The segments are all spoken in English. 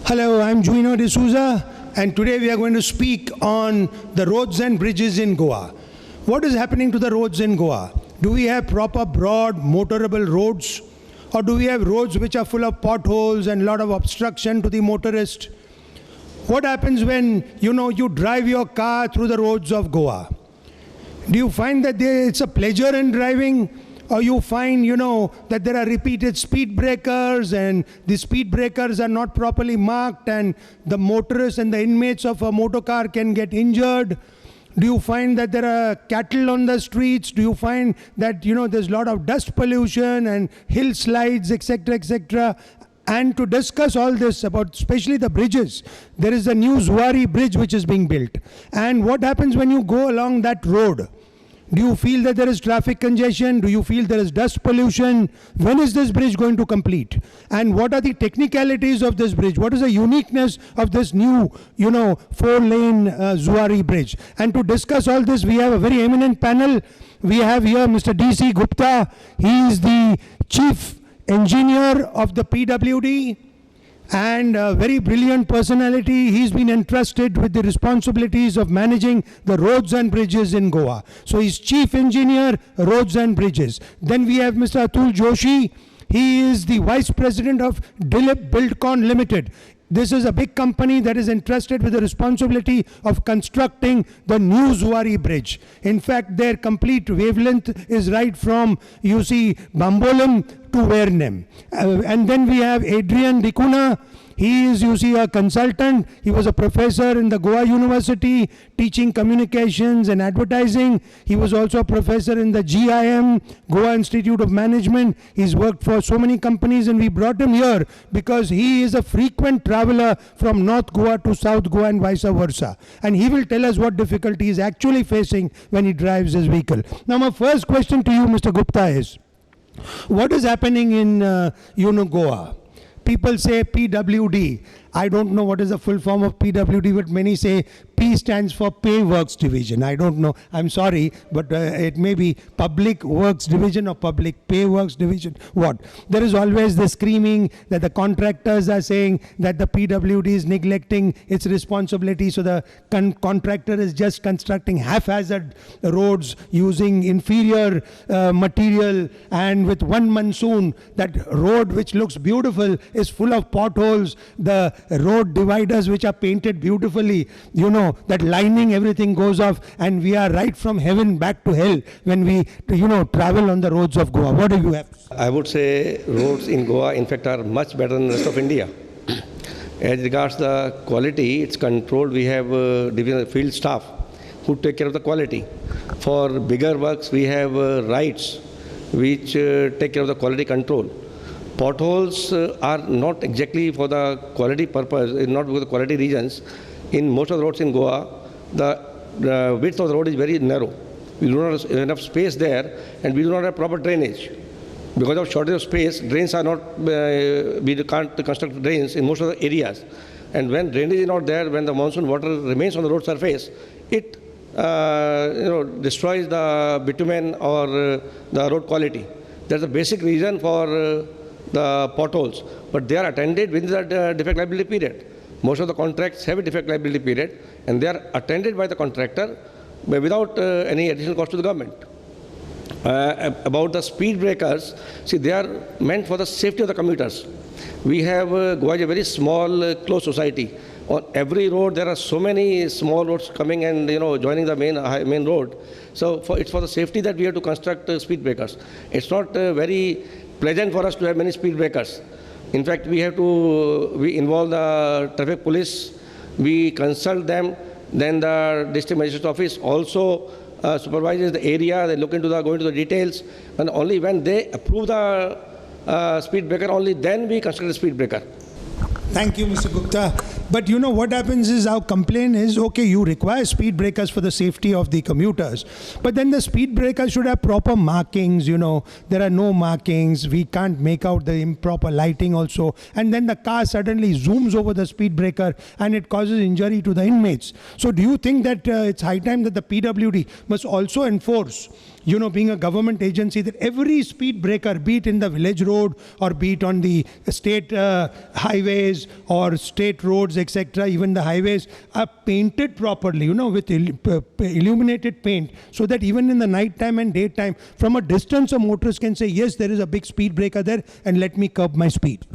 Hello, I'm Juino D'Souza, and today we are going to speak on the roads and bridges in Goa. What is happening to the roads in Goa? Do we have proper, broad, motorable roads? Or do we have roads which are full of potholes and a lot of obstruction to the motorist? What happens when, you drive your car through the roads of Goa? Do you find that it's a pleasure in driving? Or you find, that there are repeated speed breakers and the speed breakers are not properly marked and the motorists and the inmates of a motor car can get injured? Do you find that there are cattle on the streets? Do you find that, there's a lot of dust pollution and hill slides, etc., etc.? And to discuss all this about especially the bridges, there is a new Zuari bridge which is being built. And what happens when you go along that road? Do you feel that there is traffic congestion? Do you feel there is dust pollution? When is this bridge going to complete? And what are the technicalities of this bridge? What is the uniqueness of this new, 4-lane Zuari bridge? And to discuss all this, we have a very eminent panel. We have here Mr. D.C. Gupta. He is the chief engineer of the PWD. And a very brilliant personality. He's been entrusted with the responsibilities of managing the roads and bridges in Goa. So he's chief engineer, roads and bridges. Then we have Mr. Atul Joshi. He is the vice president of Dilip Buildcon Limited. This is a big company that is entrusted with the responsibility of constructing the new Zuari bridge. In fact, their complete wavelength is right from, Bambolim to Vernem. And then we have Adrian Dicuna. He is, a consultant. He was a professor in the Goa University teaching communications and advertising. He was also a professor in the GIM, Goa Institute of Management. He's worked for so many companies, and we brought him here because he is a frequent traveler from North Goa to South Goa and vice versa. And he will tell us what difficulty he's actually facing when he drives his vehicle. Now, my first question to you, Mr. Gupta, is what is happening in, Goa? People say PWD. I don't know what is the full form of PWD, but many say P stands for Pay Works Division. I don't know. I'm sorry, but it may be Public Works Division or Public Pay Works Division. What? There is always the screaming that the contractors are saying that the PWD is neglecting its responsibility. So the contractor is just constructing haphazard roads using inferior material, and with one monsoon, that road which looks beautiful is full of potholes. The road dividers which are painted beautifully, that lining, everything goes off, and we are right from heaven back to hell when we, travel on the roads of Goa. What do you have to say? I would say roads in Goa, in fact, are much better than the rest of India. As regards the quality, it's controlled. We have division field staff who take care of the quality. For bigger works, we have rights which take care of the quality control. Potholes are not exactly for the quality purpose, not for the quality reasons. In most of the roads in Goa, the width of the road is very narrow. We do not have enough space there, and we do not have proper drainage. Because of shortage of space, drains are not, we can't construct drains in most of the areas. And when drainage is not there, when the monsoon water remains on the road surface, it destroys the bitumen or the road quality. That's the basic reason for the potholes. But they are attended within the defect liability period. Most of the contracts have a defect liability period, and they are attended by the contractor without any additional cost to the government. About the speed breakers, see, they are meant for the safety of the commuters. We have Goa is a very small, closed society. On every road, there are so many small roads coming and joining the main road. So it's for the safety that we have to construct speed breakers. It's not very pleasant for us to have many speed breakers. In fact, we involve the traffic police, we consult them, then the district magistrate's office also supervises the area, they go into the details, and only when they approve the speed breaker, only then we construct the speed breaker. Thank you, Mr. Gupta. But what happens is, our complaint is, okay, you require speed breakers for the safety of the commuters, but then the speed breakers should have proper markings. There are no markings, we can't make out the improper lighting also, and then the car suddenly zooms over the speed breaker and it causes injury to the inmates. So do you think that it's high time that the PWD must also enforce being a government agency, that every speed breaker, be it in the village road or be it on the state highways or state roads, etc., even the highways, are painted properly, with illuminated paint, so that even in the night time and daytime, from a distance, a motorist can say, yes, there is a big speed breaker there, and let me curb my speed.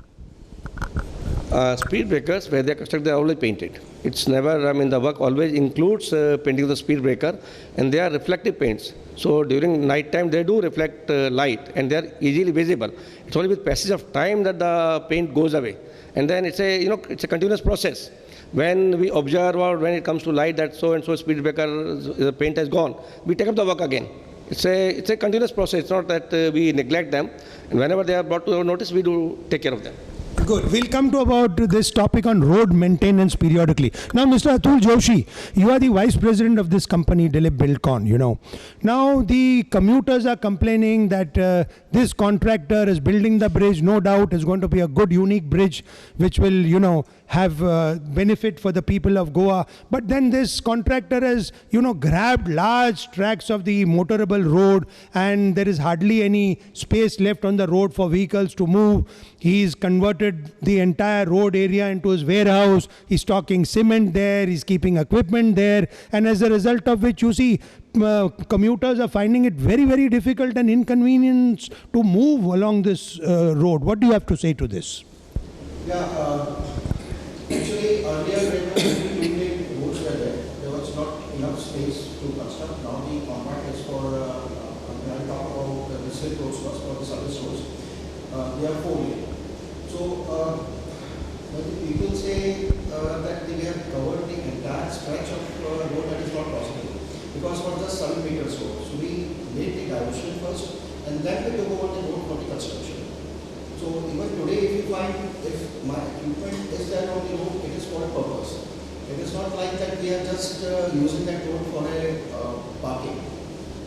Speed breakers, where they are constructed, they are always painted. It's never, the work always includes painting of the speed breaker, and they are reflective paints. So during night time, they do reflect light, and they are easily visible. It's only with passage of time that the paint goes away. And then it's a continuous process. When we observe or when it comes to light that so and so speed breaker, the paint has gone, we take up the work again. It's a continuous process. It's not that we neglect them. And whenever they are brought to our notice, we do take care of them. Good. We'll come to about this topic on road maintenance periodically. Now, Mr. Atul Joshi, you are the vice president of this company, Dilip Buildcon, Now, the commuters are complaining that this contractor is building the bridge. No doubt is going to be a good, unique bridge, which will, have benefit for the people of Goa. But then this contractor has, grabbed large tracts of the motorable road, and there is hardly any space left on the road for vehicles to move. He's converted the entire road area into his warehouse. He's stocking cement there. He's keeping equipment there. And as a result of which, you see, commuters are finding it very, very difficult and inconvenient to move along this road. What do you have to say to this? Actually, earlier when the two-lane roads were there was not enough space to construct. Now the contract is for, when I talk about the slip roads first, for the service roads, they are 4 lane. So, when the people say that they have covered the entire stretch of road, that is not possible. Because for the 7 meters road, so we made the diversion first, and then we took over the road for the construction. So even today, if you find, if my equipment is there on the road, it is for a purpose. It is not like that we are just using that road for a parking.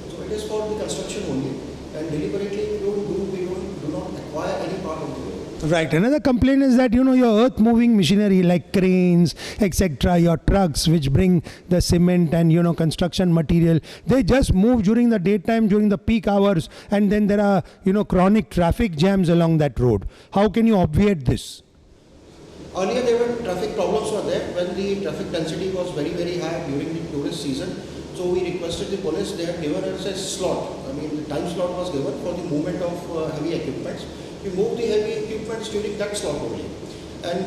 So it is for the construction only, and deliberately we do not acquire any part of the road. Right. Another complaint is that, your earth-moving machinery like cranes, etc., your trucks which bring the cement and, construction material, they just move during the daytime, during the peak hours, and then there are, chronic traffic jams along that road. How can you obviate this? Earlier, there were traffic problems were there when the traffic density was very, very high during the tourist season. So we requested the police, they had given us a slot. The time slot was given for the movement of heavy equipments. We move the heavy equipments during that slot only. And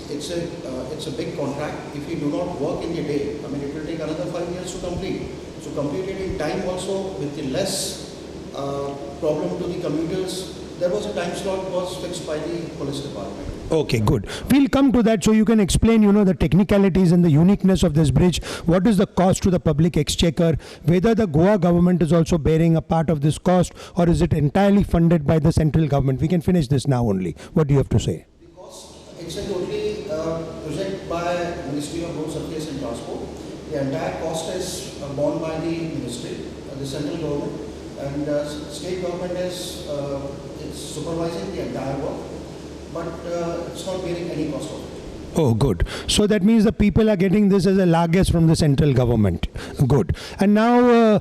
it's a big contract. If you do not work in the day, it will take another 5 years to complete. So complete it in time also with the less problem to the commuters. There was a time slot was fixed by the police department. Okay, good. We'll come to that so you can explain, the technicalities and the uniqueness of this bridge. What is the cost to the public exchequer? Whether the Goa government is also bearing a part of this cost, or is it entirely funded by the central government? We can finish this now only. What do you have to say? The cost, it's a totally project by Ministry of Road Surface and Transport. The entire cost is borne by the ministry, the central government, and state government is supervising the entire work. But it's not bearing any cost of it. Oh, good. So that means the people are getting this as a largesse from the central government. Good. And now,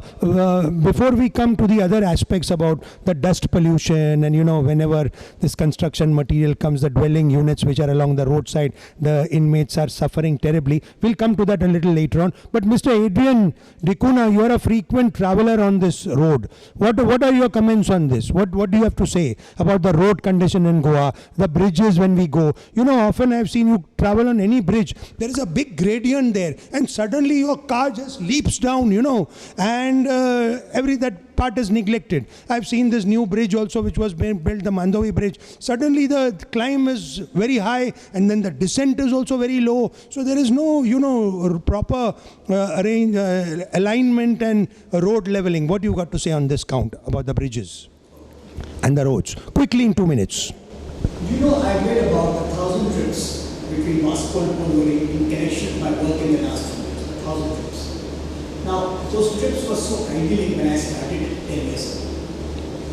before we come to the other aspects about the dust pollution and, whenever this construction material comes, the dwelling units which are along the roadside, the inmates are suffering terribly. We'll come to that a little later on. But Mr. Adrian Dicuna, you are a frequent traveler on this road. What are your comments on this? What do you have to say about the road condition in Goa, the bridges when we go? Often I've seen you travel on any bridge, there is a big gradient there, and suddenly your car just leaps down, and that part is neglected. I've seen this new bridge also which was being built, the Mandovi bridge. Suddenly the climb is very high, and then the descent is also very low. So there is no, proper alignment and road leveling. What do you got to say on this count about the bridges and the roads? Quickly in 2 minutes. I made about 1,000 trips between Moscow and Pongory in connection with my work in the last 2 years, 1,000 trips. Now, those trips were so idyllic when I started 10 years ago.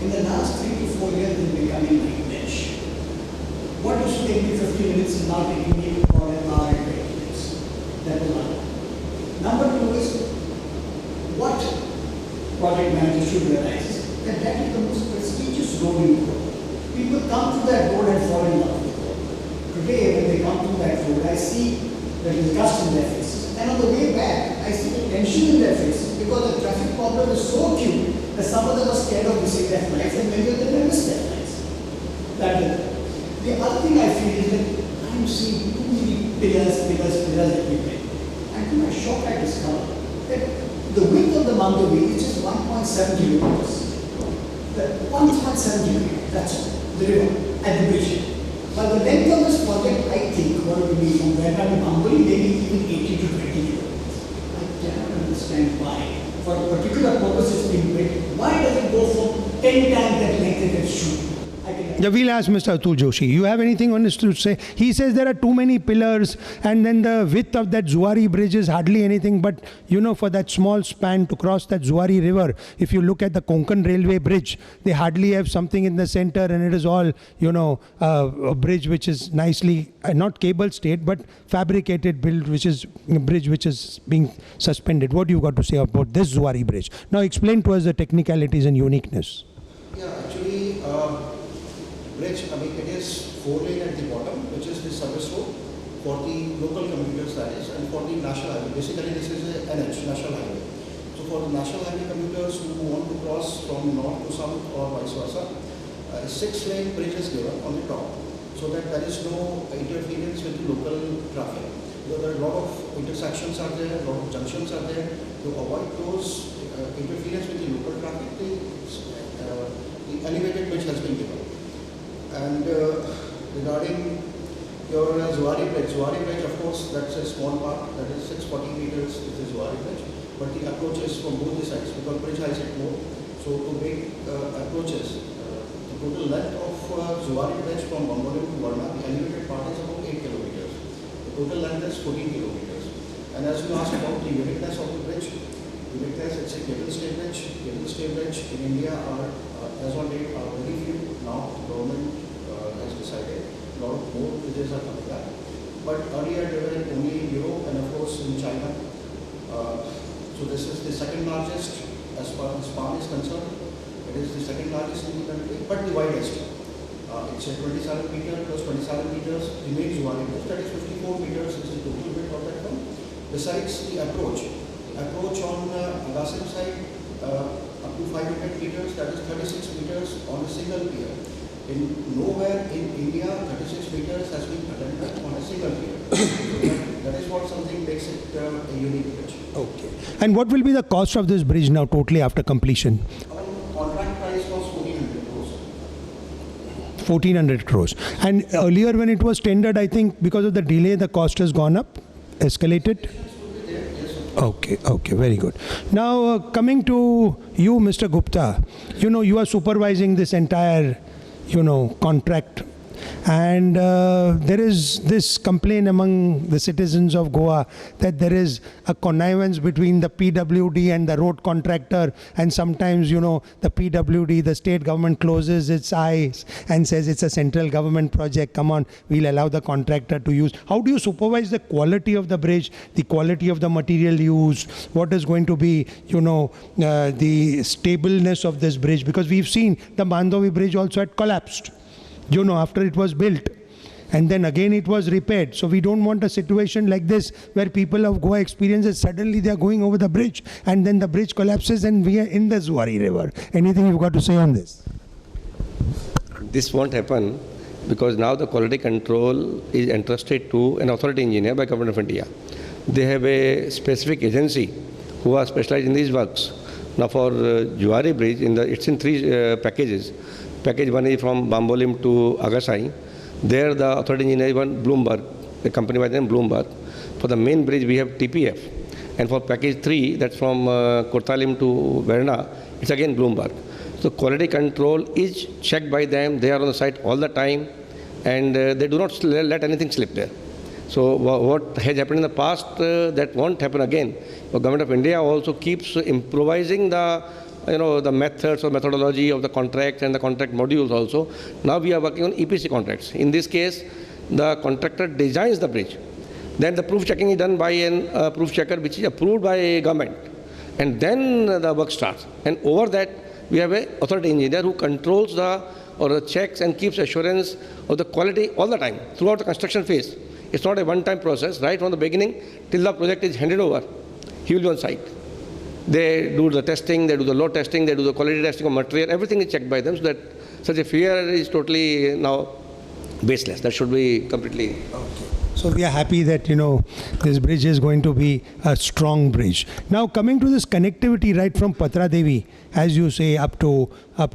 In the last 3 to 4 years, they're becoming nightmarish. What used to take me 15 minutes is now taking me for an hour and 20 minutes. That was one. Number two is, what project manager should realize that that is the most prestigious road in the world. People come to that road and fall in love with it. Today, when they come to that road, I see the disgust in their faces. And on the way back, I see the tension in their faces because the traffic problem is so acute that some of them are scared of missing their flights and many of them will miss their flights. That is it. The other thing I feel is that I'm seeing too many pillars everywhere. And to my shock, I discovered that the width of the Mandovi is just 1.7 kilometers. 1.7 kilometers, that's all, the river and the bridge. But the length of this project, I think, what it will be from Verna to Bamboli, maybe even 80 to 20 kilometers. I cannot understand why. For a particular purpose it's being built. Why does it go from 10 times that length that it should? I can Yeah, we'll ask Mr. Atul Joshi. You have anything on this to say? He says there are too many pillars, and then the width of that Zuari bridge is hardly anything. But you know, for that small span to cross that Zuari river, if you look at the Konkan Railway bridge, they hardly have something in the center, and it is all, you know, a bridge which is nicely not cable stayed but fabricated built, which is a bridge which is being suspended. What do you got to say about this Zuari bridge? Now explain to us the technicalities and uniqueness. Yeah, actually, bridge, I mean, it is 4-lane at the bottom, which is the service road for the local commuters, that is, and for the national highway. Basically, this is a NH, national highway. So for the national highway commuters who want to cross from north to south or vice versa, a 6-lane bridge is given on the top, so that there is no interference with the local traffic. Because there are a lot of intersections are there, a lot of junctions are there. To avoid those interference with the local traffic, the elevated bridge has been given. And regarding your Zuari Bridge, of course, that's a small part, that is 640 meters is the Zuari Bridge, but the approach is from both the sides because bridge height is more. So to make approaches, the total length of Zuari Bridge from Bamboli to Varna, the elevated part is about 8 kilometers. The total length is 14 kilometers. And as you asked about the uniqueness of the bridge, it's a cable stay bridge. Cable stay bridge in India are, as on date, are very few. Now the government has decided a lot of more bridges are coming up. But earlier they were only in Europe and of course in China. So this is the second largest as far as span is concerned. It is the second largest in the country, but the widest. It's a 27 meter plus 27 meters image Zuari bridge. That is 54 meters is the total width of that one. Besides the approach on Agasim side up to 500 meters, that is 36 meters on a single pier. Nowhere in India 36 meters has been attempted on a single pier. So that is what something makes it a unique bridge. Okay. And what will be the cost of this bridge now totally after completion? Our contract price was 1,400 crores. 1,400 crores. And earlier when it was tendered, I think because of the delay, the cost has gone up, escalated? Okay, very good. Now coming to you, Mr. Gupta, you know, you are supervising this entire, you know, contract. And there is this complaint among the citizens of Goa that there is a connivance between the PWD and the road contractor, and sometimes, you know, the PWD, the state government, closes its eyes and says it's a central government project, come on, we'll allow the contractor to use. How do you supervise the quality of the bridge, the quality of the material used, what is going to be, you know, the stableness of this bridge? Because we've seen the Mandovi bridge also had collapsed, you know, after it was built, and then again it was repaired. So we don't want a situation like this where people of Goa experience it, suddenly they are going over the bridge and then the bridge collapses and we are in the Zuari river. Anything you've got to say on this? This won't happen because now the quality control is entrusted to an authority engineer by Government of India. They have a specific agency who are specialized in these works. Now for Zuari bridge, it's in 3 packages. Package 1 is from Bambolim to Agasai. There the authority engineer is one Bloomberg, a company by the name Bloomberg. For the main bridge we have TPF. And for package 3, that's from Kotalim to Verna, it's again Bloomberg. So quality control is checked by them. They are on the site all the time and they do not let anything slip there. So what has happened in the past, that won't happen again. The Government of India also keeps improvising the methods or methodology of the contracts and the contract modules also. Now we are working on EPC contracts. In this case, the contractor designs the bridge. Then the proof checking is done by a proof checker which is approved by government. And then the work starts. And over that, we have an authority engineer who controls the checks and keeps assurance of the quality all the time throughout the construction phase. It's not a one-time process. Right from the beginning till the project is handed over, he will be on site. They do the testing, they do the load testing, they do the quality testing of material. Everything is checked by them, so that such a fear is totally now baseless. That should be completely. So we are happy that, this bridge is going to be a strong bridge. Now coming to this connectivity right from Patra Devi, as you say, up to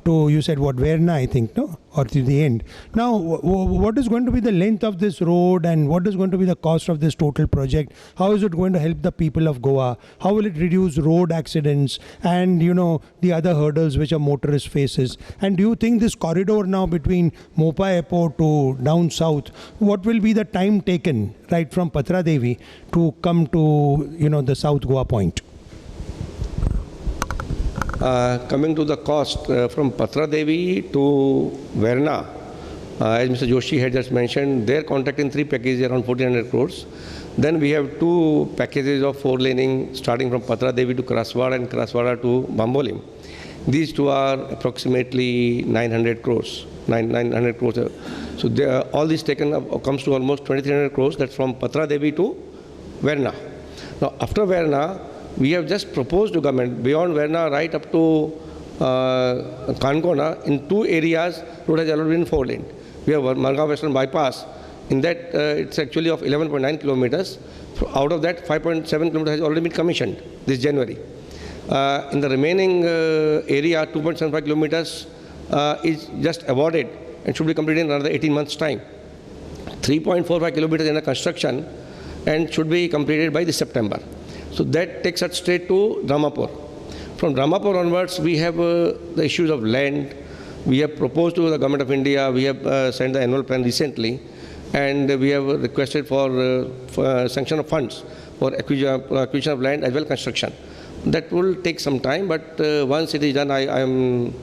you said what, Verna, I think, no? Or to the end. Now, what is going to be the length of this road and what is going to be the cost of this total project? How is it going to help the people of Goa? How will it reduce road accidents and, the other hurdles which a motorist faces? And do you think this corridor now between Mopa Airport to down south, what will be the time taken right from Patra Devi to come to, the South Goa point? Coming to the cost from Patra Devi to Verna, as Mr. Joshi had just mentioned, they're contracting 3 packages around 1400 crores. Then we have 2 packages of 4-laning starting from Patra Devi to Kraswada and Kraswada to Bambolim. These 2 are approximately 900 crores. 900 crores. So all this taken up comes to almost 2300 crores. That's from Patra Devi to Verna. Now after Verna, we have just proposed to government beyond Verna right up to Kankona, in 2 areas road has already been 4-lane. We have Margao Western Bypass. In that it's actually of 11.9 kilometers. Out of that 5.7 kilometers has already been commissioned this January. In the remaining area 2.75 kilometers is just awarded and should be completed in another 18 months time. 3.45 kilometers in the construction and should be completed by this September. So that takes us straight to Dramapur. From Dramapur onwards, we have the issues of land. We have proposed to the Government of India, we have sent the annual plan recently, and we have requested for sanction of funds for acquisition of land as well as construction. That will take some time, but once it is done, I am,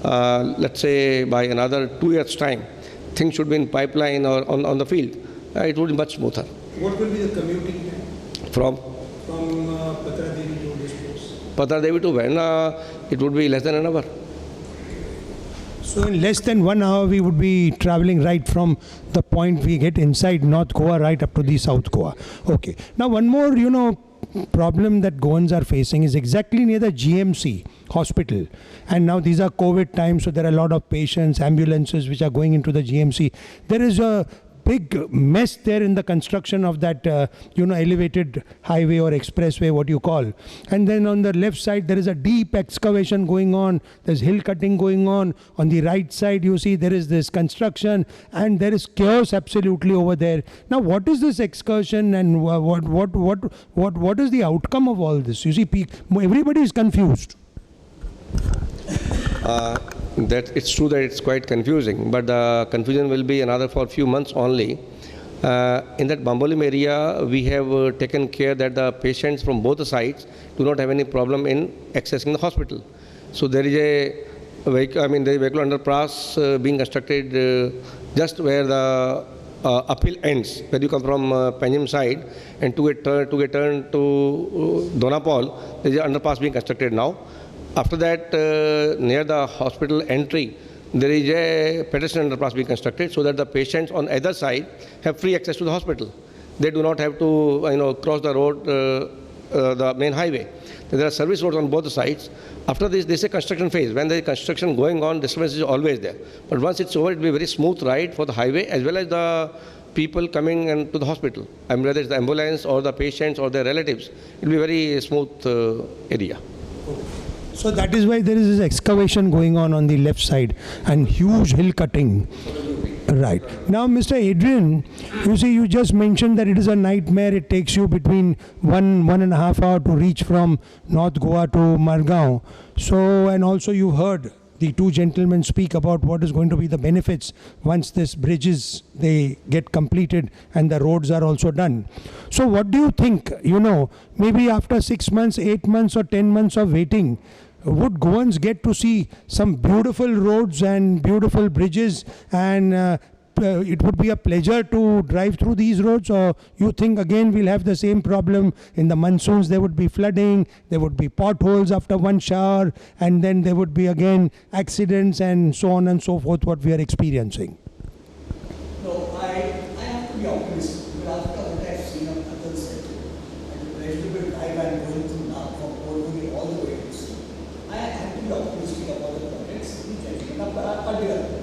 let's say, by another 2 years' time, things should be in pipeline or on the field. It will be much smoother. What will be the commuting time? From Patra Devi to this place? Patra Devi to Verna, it would be less than an hour. So in less than 1 hour, we would be traveling right from the point we get inside North Goa right up to the South Goa. Okay. Now one more, problem that Goans are facing is exactly near the GMC hospital. And now these are COVID times, so there are a lot of patients, ambulances which are going into the GMC. There is a big mess there in the construction of that, elevated highway or expressway, what you call. And then on the left side, there is a deep excavation going on. There's hill cutting going on. On the right side, you see there is this construction and there is chaos absolutely over there. Now, what is this excursion and what is the outcome of all this? You see, everybody is confused. That it's true that it's quite confusing, but the confusion will be another for a few months only. In that Bambolim area, we have taken care that the patients from both the sides do not have any problem in accessing the hospital. So there is a vehicle, there is a vehicle underpass being constructed just where the uphill ends, where you come from Panjim side, and to get turned to Donapal, there is an underpass being constructed now. After that, near the hospital entry, there is a pedestrian underpass being constructed so that the patients on either side have free access to the hospital. They do not have to, cross the road, the main highway. There are service roads on both the sides. After this is a construction phase. When there is construction going on, disturbance is always there. But once it's over, it will be a very smooth ride for the highway as well as the people coming to the hospital. Whether it's the ambulance or the patients or their relatives, it will be a very smooth area. So that is why there is this excavation going on the left side and huge hill cutting. Right. Now, Mr. Adrian, you see, you just mentioned that it is a nightmare. It takes you between 1.5 hours to reach from North Goa to Margao. So, and also you heard the 2 gentlemen speak about what is going to be the benefits once this bridges, they get completed and the roads are also done. So what do you think, maybe after 6 months, 8 months or 10 months of waiting, would Goans get to see some beautiful roads and beautiful bridges and it would be a pleasure to drive through these roads, or you think again we'll have the same problem in the monsoons? There would be flooding, there would be potholes after one shower, and then there would be again accidents and so on and so forth, what we are experiencing. No, I have to be optimistic because after what I've seen on Atal said, and the pleasurable drive I'm going through now from Portfolio all the way to sea, I have to be optimistic about the projects which are taken up are developed.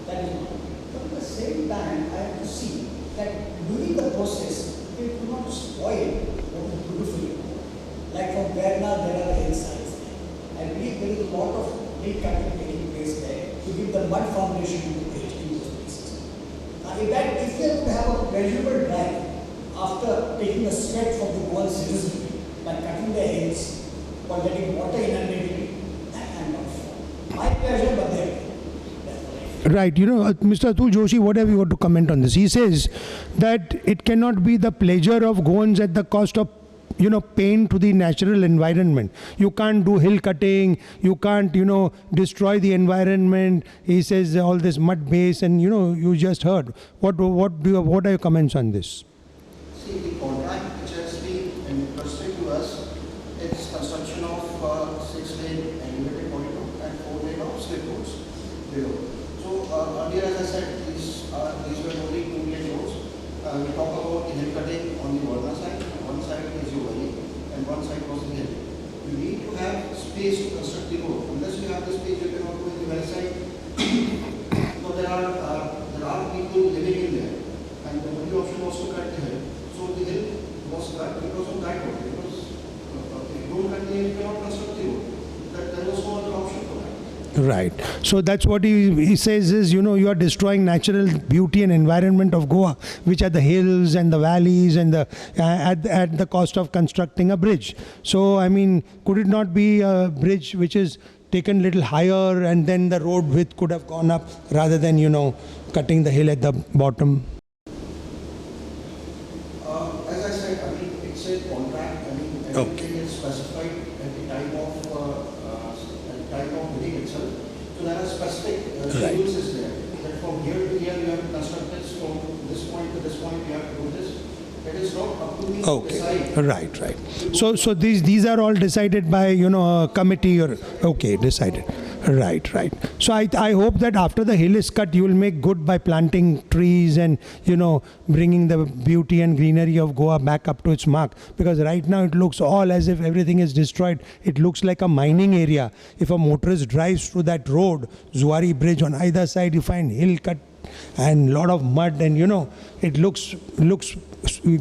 That is one. But at the same time, I have to see that during the process, they do not spoil what is beautiful. Like from Verna, there are hillsides there. I believe there is a lot of hill cutting taking place there to give the mud foundation to the bridge in those places. Now, if they would have a pleasurable drive after taking a sweat from the Goan citizenry by cutting the hills or letting water inundate it, that I'm not for. My pleasure, but their pleasure. That's what I feel. Right, Mr. Atul Joshi, what have you got to comment on this? He says that it cannot be the pleasure of Goans at the cost of pain to the natural environment. You can't do hill cutting, you can't, destroy the environment. He says all this mud base, and you just heard. What are your comments on this? See, the contract which has been entrusted to us is construction of 6-lane elevated corridor and 4-lane of slip roads below. So earlier, as I said, these were only 2-lane roads. We talk about the hill cutting on the Varna side. One side is Yuvali and one side was the hill. You need to have space to construct the road. Unless you have the space, you cannot go in the west side. So there are people living in there, and the only option was to cut the hill. So the hill was cut because of that road. Because if you don't cut the hill, you cannot construct the road. There was no other option for that. Right. So that's what he says is, you are destroying natural beauty and environment of Goa, which are the hills and the valleys and at the cost of constructing a bridge. So, I mean, could it not be a bridge which is taken a little higher and then the road width could have gone up rather than, cutting the hill at the bottom? As I said, I mean, it's a contract. I mean, everything is specified at the time of bidding itself. So there are specific schedules is there. That from here to here you have to construct this, from this point to this point you have to do this. It is not up to me to decide. Right. So these are all decided by a committee or decided. Right. So I hope that after the hill is cut, you will make good by planting trees and bringing the beauty and greenery of Goa back up to its mark. Because right now it looks all as if everything is destroyed. It looks like a mining area. If a motorist drives through that road, Zuari Bridge, on either side you find hill cut and lot of mud, and it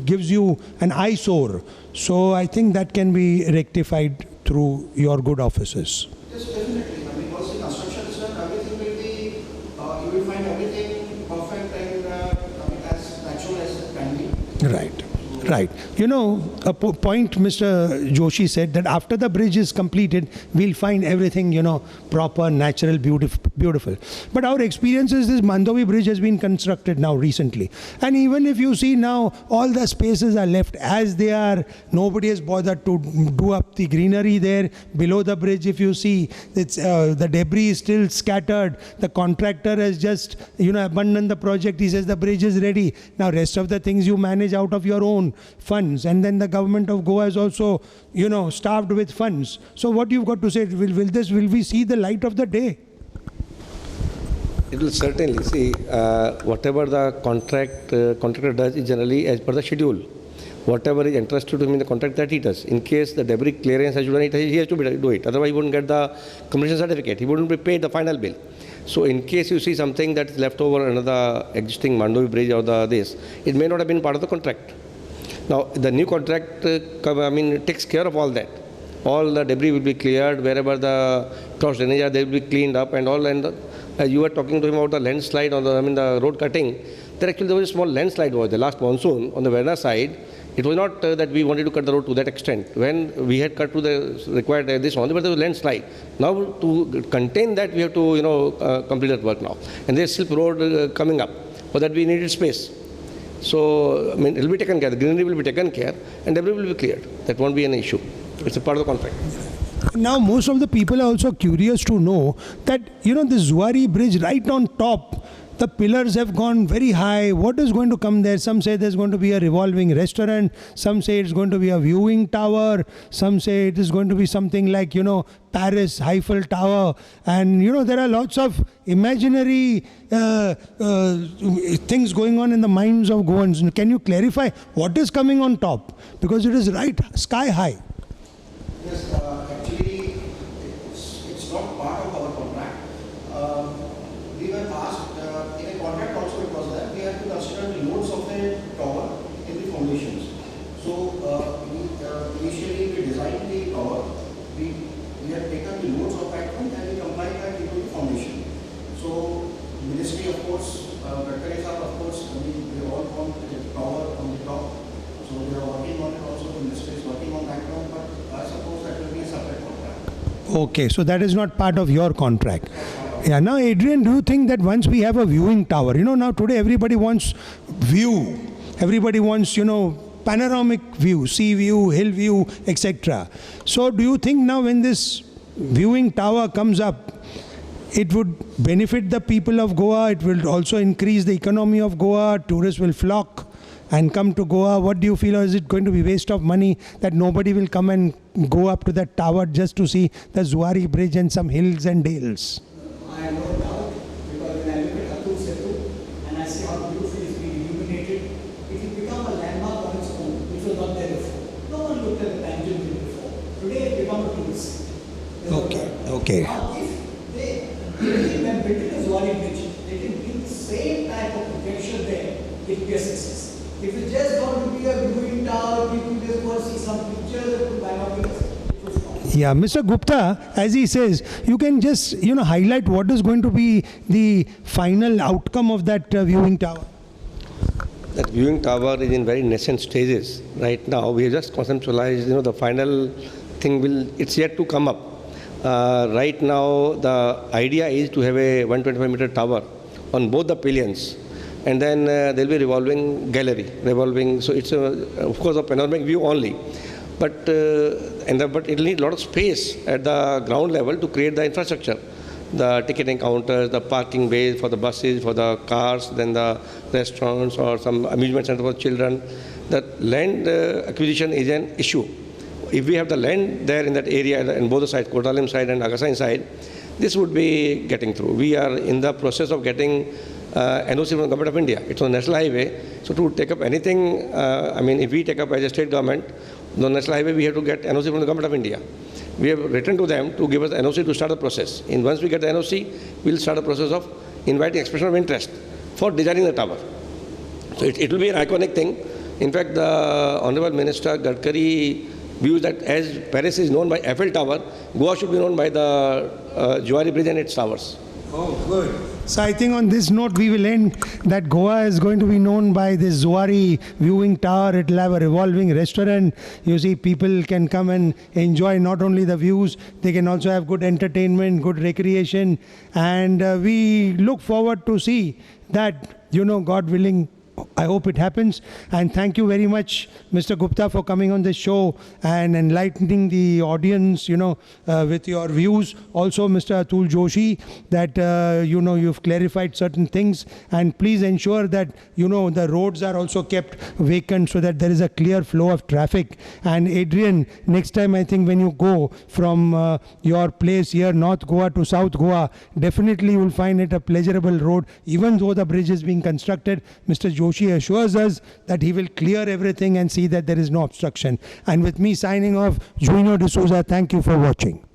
gives you an eyesore. So I think that can be rectified through your good offices. Yes, definitely. I mean, once the construction is done, everything will be, you will find everything perfect and as natural as it can be. Right. A point Mr. Joshi said that after the bridge is completed, we'll find everything, proper, natural, beautiful. But our experience is this Mandovi Bridge has been constructed now recently. And even if you see now, all the spaces are left as they are. Nobody has bothered to do up the greenery there. Below the bridge, if you see, it's the debris is still scattered. The contractor has just, abandoned the project. He says the bridge is ready. Now, rest of the things you manage out of your own funds, and then the government of Goa is also, starved with funds. So what you've got to say, will we see the light of the day? It will certainly. See, whatever the contractor does is generally as per the schedule. Whatever is entrusted to him in the contract, that he does. In case the debris clearance has to be done, he has to do it. Otherwise, he wouldn't get the completion certificate. He wouldn't be paid the final bill. So in case you see something that is left over another existing Mandovi Bridge or this, it may not have been part of the contract. Now, the new contract, takes care of all that. All the debris will be cleared, wherever the cross drainage are, they will be cleaned up and all. And you were talking to him about the landslide or the road cutting. There was a small landslide over the last monsoon on the Verna side. It was not that we wanted to cut the road to that extent. When we had cut to the required this only, but there was landslide. Now, to contain that, we have to complete that work now. And there's slip road coming up. For that, we needed space. So, it will be taken care. The greenery will be taken care, and debris will be cleared. That won't be an issue. It's a part of the contract. Now, most of the people are also curious to know that, the Zuari Bridge right on top, The pillars have gone very high. What is going to come there? Some say there's going to be a revolving restaurant. Some say it's going to be a viewing tower. Some say it is going to be something like, Paris Eiffel Tower. And, there are lots of imaginary things going on in the minds of Goans. Can you clarify what is coming on top? Because it is right sky high. Yes, actually, it's not part of our contract. We were asked, in a contract also it was that we have to consider the loads of a tower in the foundations. So, initially we designed the tower, we have taken the loads of that one and we applied that into the foundation. So, Ministry of course, Gadkari sir of course, we all want a tower on the top. So we are working on it also, the ministry is working on that one, but I suppose that will be a separate contract. Okay, so that is not part of your contract. Yeah, now Adrian, do you think that once we have a viewing tower, now today everybody wants view, everybody wants, panoramic view, sea view, hill view, etc. So do you think now when this viewing tower comes up, it would benefit the people of Goa, it will also increase the economy of Goa, tourists will flock and come to Goa? What do you feel, or is it going to be waste of money that nobody will come and go up to that tower just to see the Zuari Bridge and some hills and dales? I have no doubt, because when I look at Atul Setu and I see how beautifully it's been illuminated, it will become a landmark on its own, which was not there before. No one looked at the Panjim before. Today it become a tourist. Okay. Now, if they really when building a Zuari Bridge, they can bring the same type of protection there, it will be a success. If it's just going to be a viewing tower, people just go and see some pictures and binoculars, it will stop. Yeah, Mr. Gupta, as he says, you can just, highlight what is going to be the final outcome of that viewing tower. That viewing tower is in very nascent stages. Right now, we have just conceptualized, the final thing it's yet to come up. Right now, the idea is to have a 125-meter tower on both the pavilions. And then there will be revolving gallery, so it's of course a panoramic view only. But but it will need a lot of space at the ground level to create the infrastructure, the ticketing counters, the parking bays for the buses, for the cars, then the restaurants or some amusement center for children. That land acquisition is an issue. If we have the land there in that area, in both the sides, Kotalim side and Agasain side, this would be getting through. We are in the process of getting NOC from the Government of India. It's on national highway. So to take up anything, if we take up as a state government, the national highway, we have to get NOC from the Government of India. We have written to them to give us the NOC to start the process. And once we get the NOC, we'll start the process of inviting expression of interest for designing the tower. So it will be an iconic thing. In fact, the Honorable Minister Gadkari views that as Paris is known by Eiffel Tower, Goa should be known by the Zuari Bridge and its towers. Oh, good. So I think on this note, we will end that Goa is going to be known by this Zuari viewing tower. It will have a revolving restaurant. You see, people can come and enjoy not only the views, they can also have good entertainment, good recreation. And we look forward to see that, God willing, I hope it happens. And thank you very much, Mr. Gupta, for coming on this show and enlightening the audience, with your views. Also, Mr. Atul Joshi, that, you've clarified certain things. And please ensure that, the roads are also kept vacant so that there is a clear flow of traffic. And Adrian, next time, I think when you go from your place here, North Goa to South Goa, definitely you will find it a pleasurable road. Even though the bridge is being constructed, Mr. Joshi assures us that he will clear everything and see that there is no obstruction. And with me signing off, Juino D'Souza, thank you for watching.